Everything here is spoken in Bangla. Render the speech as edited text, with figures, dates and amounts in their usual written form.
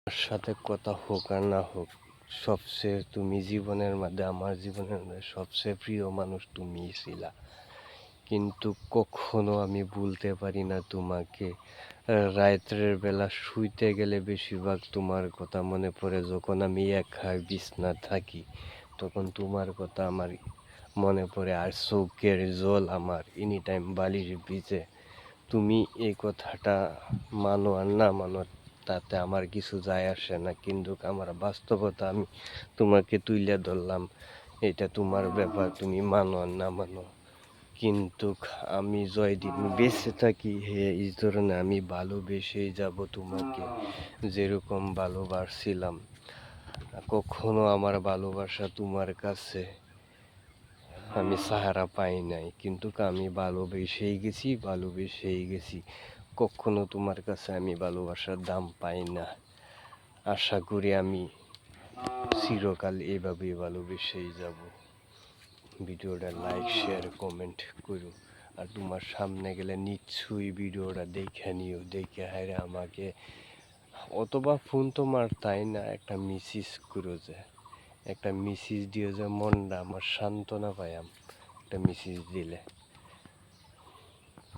আমার সাথে কথা হোক আর না হোক, সবচেয়ে তুমি জীবনের মধ্যে, আমার জীবনের মধ্যে সবচেয়ে প্রিয় মানুষ তুমিই ছিলা। কিন্তু কখনো আমি ভুলতে পারি না তোমাকে। রাত্রের বেলা শুইতে গেলে বেশিরভাগ তোমার কথা মনে পড়ে। যখন আমি একা বিছনা থাকি তখন তোমার কথা আমার মনে পড়ে, আর চোখের জল আমার এনি টাইম বালিশ ভিজে। তুমি এই কথাটা মানো আর না মানো তাতে আমার কিছু যায় আসে না, কিন্তু আমার বাস্তবতা আমি তোমাকে তুলে ধরলাম। এটা তোমার ব্যাপার, তুমি মানো আর না মানো। কিন্তু আমি জয়দিন বেঁচে থাকি এই ধরনে আমি ভালোবেসেই যাব তোমাকে, যেরকম ভালোবাসছিলাম। কখনো আমার ভালোবাসা তোমার কাছে আমি সাহারা পাই নাই, কিন্তু আমি ভালোবেসেই গেছি। কখনো তোমার কাছে আমি ভালোবাসার দাম পাই না। আশা করি আমি চিরকাল এভাবেই ভালোবেসেই যাব। ভিডিওটা লাইক শেয়ার কমেন্ট করো, আর তোমার সামনে গেলে নিশ্চয়ই ভিডিওটা দেখে নিও, দেখে হায়রে আমাকে অথবা ফোন তোমার তাই না একটা মেসেজ করো, যে একটা মেসেজ দিও যে মনটা আমার সান্ত্বনা পাই একটা মেসেজ দিলে।